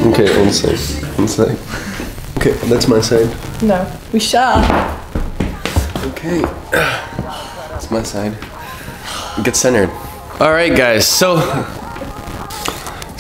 Okay, one sec. One sec. Okay, that's my side. No, we share. Okay, that's my side. Get centered. All right, guys. So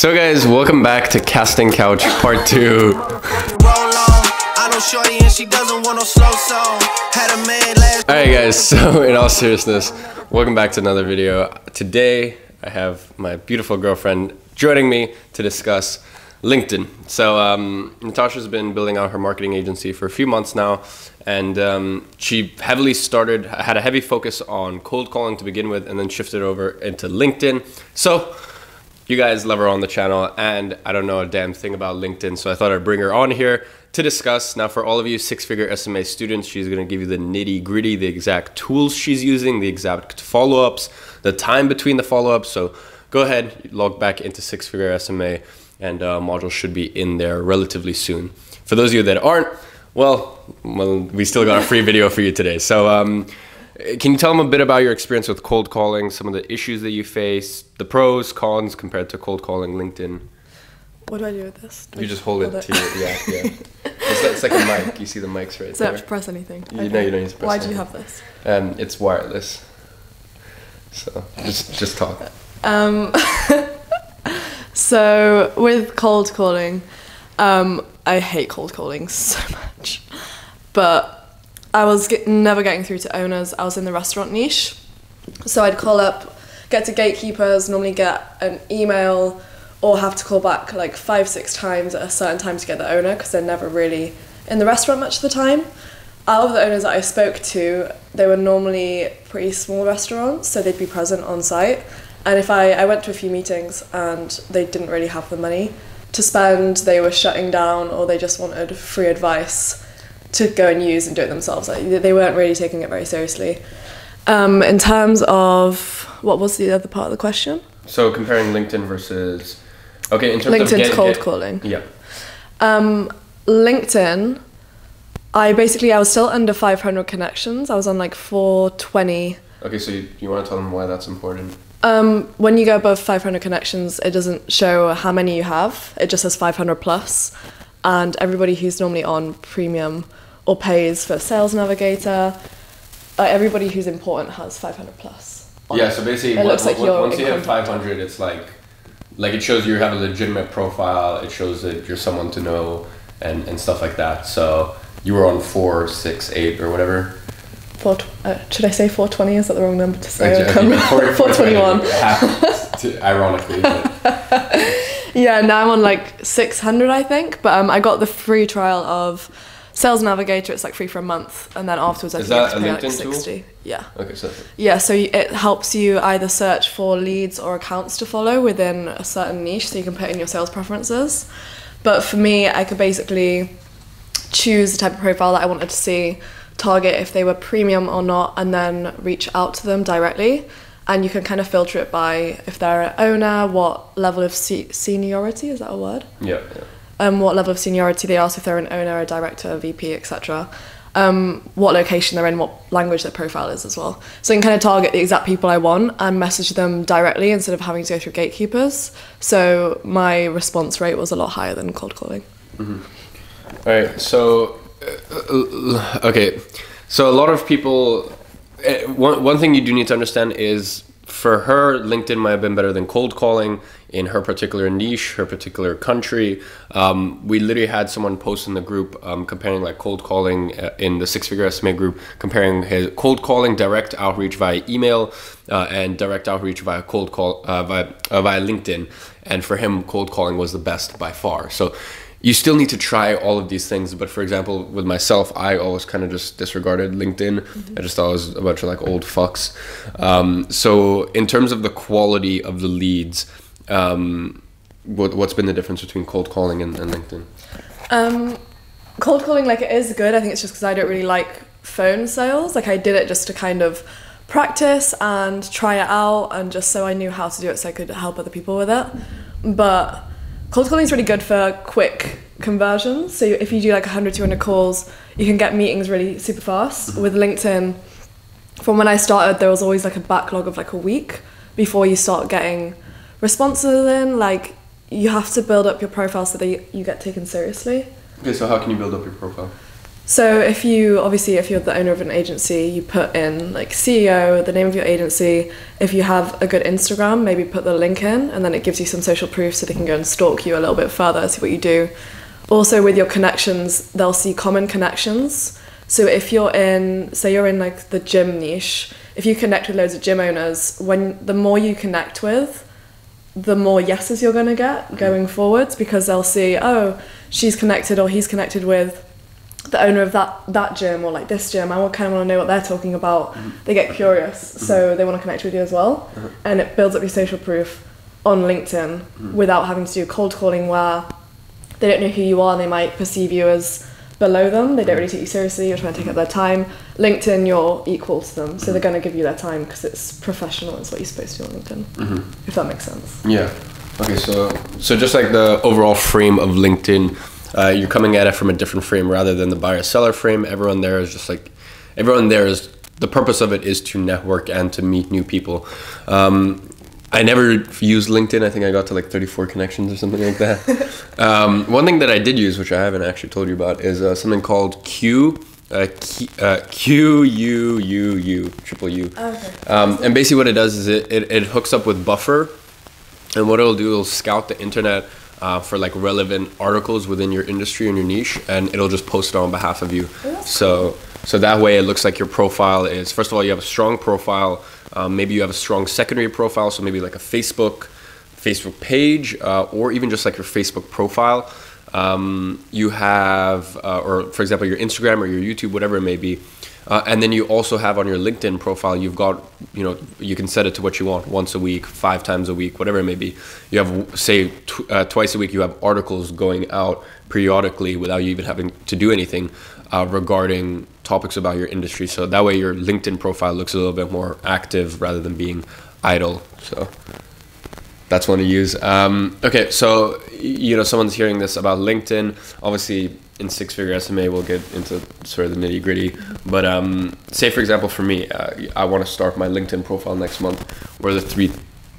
guys, welcome back to Casting Couch Part 2. Alright guys, so in all seriousness, welcome back to another video. Today I have my beautiful girlfriend joining me to discuss LinkedIn. So Natasha's been building out her marketing agency for a few months now, and she had a heavy focus on cold calling to begin with, and then shifted over into LinkedIn. So you guys love her on the channel, and I don't know a damn thing about LinkedIn, so I thought I'd bring her on here to discuss. Now, for all of you six-figure SMA students, she's going to give you the nitty-gritty, the exact tools she's using, the exact follow-ups, the time between the follow-ups. So go ahead, log back into Six-Figure SMA, and modules should be in there relatively soon. For those of you that aren't, well, we still got a free video for you today. So can you tell them a bit about your experience with cold calling, some of the issues that you face, the pros, cons compared to cold calling LinkedIn? What do I do with this? You just hold it to your, yeah. It's like a mic. You see the mics right there. So I have to press anything? Okay. No, you don't need to press Why anything. do you have this? It's wireless. So just talk. So with cold calling, I hate cold calling so much. But I was never getting through to owners. I was in the restaurant niche. So I'd call up, get to gatekeepers, normally get an email, or have to call back like 5-6 times at a certain time to get the owner, because they're never really in the restaurant much of the time. Out of the owners that I spoke to, they were normally pretty small restaurants, so they'd be present on site. And if I went to a few meetings and they didn't really have the money to spend, they were shutting down, or they just wanted free advice to go and use and do it themselves. Like, they weren't really taking it very seriously. In terms of, what was the other part of the question? So comparing LinkedIn versus, okay, in terms LinkedIn's of cold calling. Yeah. LinkedIn, I was still under 500 connections. I was on like 420. Okay, so you want to tell them why that's important? When you go above 500 connections, it doesn't show how many you have. It just says 500 plus. And everybody who's normally on premium or pays for Sales Navigator, everybody who's important has 500 plus. Yeah, so basically once you have 500, it's like it shows you have a legitimate profile. It shows that you're someone to know and stuff like that. So you were on 4, 6, 8 or whatever. Should I say 420? Is that the wrong number to say? 421. Ironically. Yeah, now I'm on like 600, I think. But I got the free trial of Sales Navigator. It's like free for a month, and then afterwards I think you have to pay like 60. Tool? Yeah. Okay, so. Yeah, so it helps you either search for leads or accounts to follow within a certain niche, so you can put in your sales preferences. But for me, I could basically choose the type of profile that I wanted to see, target if they were premium or not, and then reach out to them directly. And you can kind of filter it by if they're an owner, what level of seniority, is that a word? Yeah. What level of seniority they are, so if they're an owner, a director, a VP, etc. What location they're in, what language their profile is as well. So I can kind of target the exact people I want and message them directly instead of having to go through gatekeepers. So my response rate was a lot higher than cold calling. Mm-hmm. All right, so okay, so a lot of people, one thing you do need to understand is, for her, LinkedIn might have been better than cold calling in her particular niche, her particular country. We literally had someone post in the group comparing like cold calling in the Six-Figure SMA group, comparing his cold calling direct outreach via email and direct outreach via cold call via LinkedIn. And for him, cold calling was the best by far. So you still need to try all of these things. But for example, with myself, I always kind of just disregarded LinkedIn. Mm-hmm. I just thought it was a bunch of like old fucks. So in terms of the quality of the leads, what's been the difference between cold calling and LinkedIn? Cold calling, like, it is good. I think it's just because I don't really like phone sales. Like, I did it just to kind of practice and try it out, and just so I knew how to do it so I could help other people with it. But cold calling is really good for quick conversions. So if you do like 100, 200 calls, you can get meetings really super fast. With LinkedIn, from when I started, there was always like a backlog of like a week before you start getting responses in. Like, you have to build up your profile so that you get taken seriously. Okay, so how can you build up your profile? So if you're the owner of an agency, you put in like CEO, the name of your agency. If you have a good Instagram, maybe put the link in, and then it gives you some social proof so they can go and stalk you a little bit further, see what you do. Also with your connections, they'll see common connections. So if you're in like the gym niche, if you connect with loads of gym owners, the more you connect with, the more yeses you're going to get going forwards, because they'll see, oh, she's connected or he's connected with the owner of that gym or like this gym. I kind of want to know what they're talking about. They get curious, so they want to connect with you as well. And it builds up your social proof on LinkedIn without having to do cold calling where they don't know who you are and they might perceive you as below them. They don't really take you seriously. You're trying to take up their time. LinkedIn, you're equal to them, so they're going to give you their time because it's professional. It's what you're supposed to do on LinkedIn, if that makes sense. Yeah. Okay, so just like the overall frame of LinkedIn, you're coming at it from a different frame rather than the buyer-seller frame. Everyone there is the purpose of it is to network and to meet new people. I never used LinkedIn. I think I got to like 34 connections or something like that. One thing that I did use, which I haven't actually told you about, is something called QUUU. Triple U. Okay. And basically what it does is it hooks up with Buffer, and what it'll do, it'll scout the internet for like relevant articles within your industry and your niche, and it'll just post it on behalf of you. So that way it looks like your profile is, first of all, you have a strong profile. Maybe you have a strong secondary profile, so maybe like a Facebook page, or even just like your Facebook profile. You have, or for example, your Instagram or your YouTube, whatever it may be. And then you also have on your LinkedIn profile, you've got, you can set it to what you want, once a week, 5 times a week, whatever it may be. You have, say, twice a week, you have articles going out periodically without you even having to do anything regarding topics about your industry. So that way your LinkedIn profile looks a little bit more active rather than being idle. So that's one to use. Okay, so, someone's hearing this about LinkedIn. Obviously, in Six Figure SMA, we'll get into sort of the nitty gritty. But say, for example, for me, I want to start my LinkedIn profile next month. What are the 3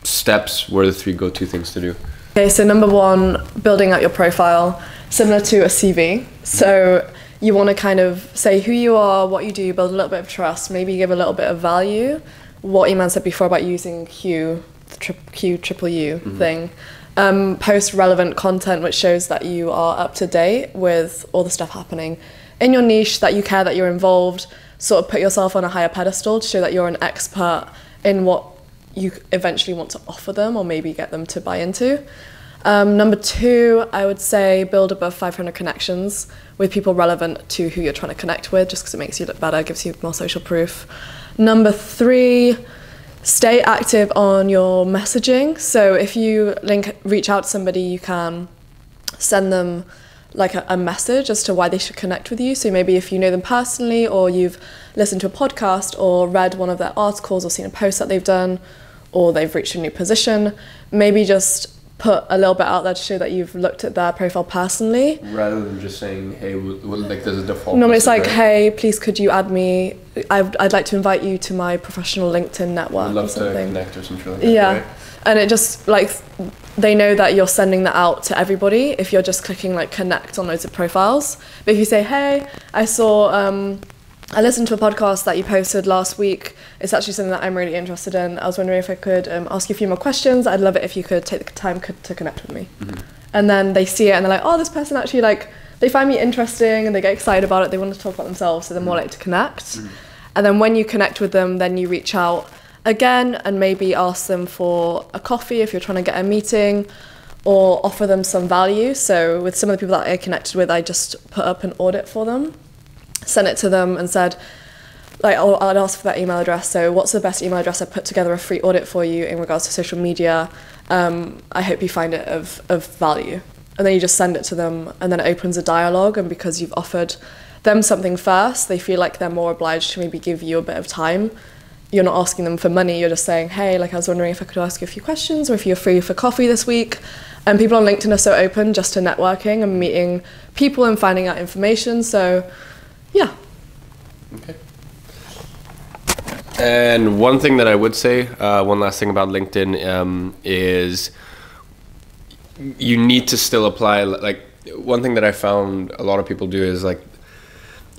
steps? What are the 3 go-to things to do? Okay, so number 1, building out your profile, similar to a CV. So you want to kind of say who you are, what you do, build a little bit of trust, maybe give a little bit of value. What Iman said before about using Q triple U thing. Post relevant content which shows that you are up to date with all the stuff happening in your niche, that you care, that you're involved. Sort of put yourself on a higher pedestal to show that you're an expert in what you eventually want to offer them or maybe get them to buy into. Number 2, I would say build above 500 connections with people relevant to who you're trying to connect with, just because it makes you look better, gives you more social proof. Number 3, stay active on your messaging. So if you reach out to somebody, you can send them like a message as to why they should connect with you. So maybe if you know them personally, or you've listened to a podcast or read one of their articles or seen a post that they've done, or they've reached a new position, maybe just put a little bit out there to show that you've looked at their profile personally. Rather than just saying, hey, like there's a default. Normally it's like, right? Hey, please could you add me? I'd like to invite you to my professional LinkedIn network. I'd love to connect or something like that. Yeah, right? And it just like, they know that you're sending that out to everybody if you're just clicking like connect on loads of profiles. But if you say, hey, I listened to a podcast that you posted last week. It's actually something that I'm really interested in. I was wondering if I could ask you a few more questions. I'd love it if you could take the time to connect with me. And then they see it and they're like, oh, this person actually, like, they find me interesting and they get excited about it. They want to talk about themselves, so they're more likely to connect. And then when you connect with them, then you reach out again and maybe ask them for a coffee if you're trying to get a meeting, or offer them some value. So with some of the people that I connected with, I just put up an audit for them, sent it to them and said, like, I'd ask for that email address. So what's the best email address? I put together a free audit for you in regards to social media. I hope you find it of value. And then you just send it to them, and then it opens a dialogue. And because you've offered them something first, they feel like they're more obliged to maybe give you a bit of time. You're not asking them for money. You're just saying, hey, like, I was wondering if I could ask you a few questions, or if you're free for coffee this week. And people on LinkedIn are so open just to networking and meeting people and finding out information. So yeah. Okay. And one thing that I would say, one last thing about LinkedIn, is you need to still apply, like, one thing that I found a lot of people do is like,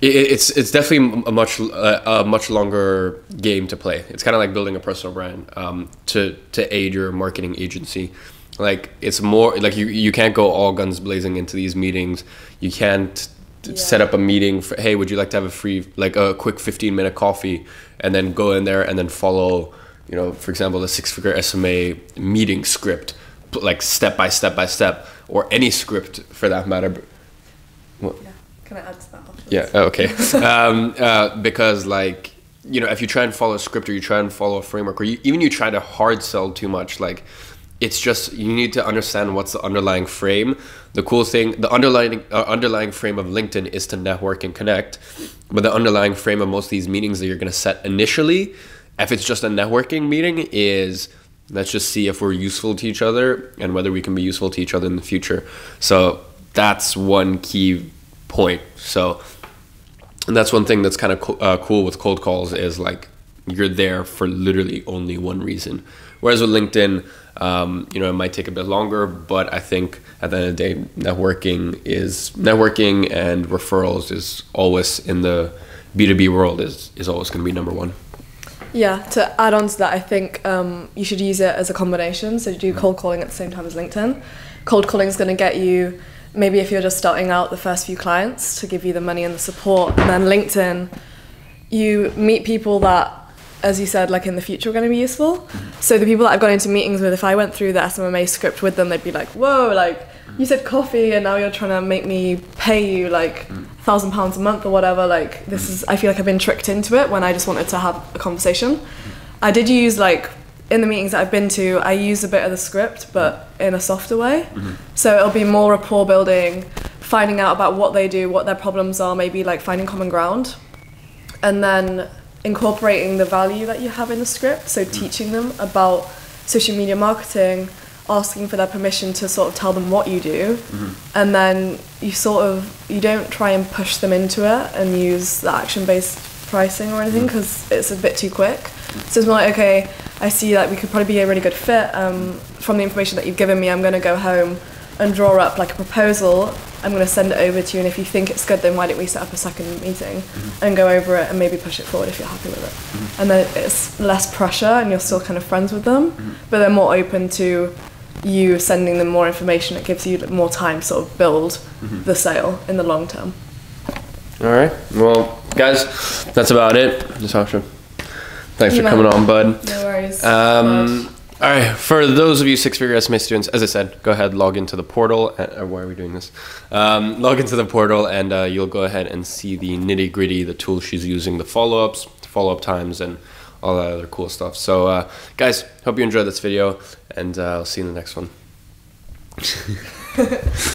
it's definitely a much longer game to play. It's kind of like building a personal brand, to aid your marketing agency. Like, it's more like you can't go all guns blazing into these meetings. You can't set up a meeting for, hey, would you like to have a free, like a quick 15-minute coffee, and then go in there and then follow, you know, for example, the 6-figure SMA meeting script, like step by step by step, or any script for that matter. What? Yeah. Can I add to that afterwards? Yeah, okay. Because, like, you know, if you try and follow a script, or you try and follow a framework, or even you try to hard sell too much, like, it's just, you need to understand what's the underlying frame. The cool thing, the underlying frame of LinkedIn is to network and connect, but the underlying frame of most of these meetings that you're going to set initially, if it's just a networking meeting, is let's just see if we're useful to each other and whether we can be useful to each other in the future. So that's one key point. So, and that's one thing that's kind of cool with cold calls, is like, you're there for literally only one reason. Whereas with LinkedIn, you know, it might take a bit longer, but I think at the end of the day, networking and referrals is always, in the B2B world, is always going to be number one. Yeah, to add on to that, I think you should use it as a combination. So do cold calling at the same time as LinkedIn. Cold calling is going to get you, maybe if you're just starting out, the first few clients to give you the money and the support. And then LinkedIn, you meet people that, as you said, like in the future are going to be useful. So the people that I've gone into meetings with, if I went through the SMMA script with them, they'd be like, whoa, like, you said coffee and now you're trying to make me pay you like £1,000 a month or whatever. Like, this is, I feel like I've been tricked into it when I just wanted to have a conversation. I did use, like, in the meetings that I've been to, I use a bit of the script, but in a softer way. So it'll be more rapport building, finding out about what they do, what their problems are, maybe like finding common ground, and then incorporating the value that you have in the script. So teaching them about social media marketing, asking for their permission to sort of tell them what you do, and then you don't try and push them into it and use the action-based pricing or anything, because it's a bit too quick. So it's more like, okay, I see that we could probably be a really good fit. From the information that you've given me, I'm going to go home and draw up like a proposal. I'm going to send it over to you, and if you think it's good, then why don't we set up a second meeting and go over it and maybe push it forward if you're happy with it. And then it's less pressure and you're still kind of friends with them, but they're more open to you sending them more information. It gives you more time to sort of build the sale in the long term. All right. Well, guys, that's about it. Natasha, thanks for coming on, bud. No worries. All right, for those of you 6-figure SMA students, as I said, go ahead, log into the portal. Why are we doing this? Log into the portal, and you'll go ahead and see the nitty-gritty, the tools she's using, the follow-ups, follow-up times, and all that other cool stuff. So, guys, hope you enjoyed this video, and I'll see you in the next one.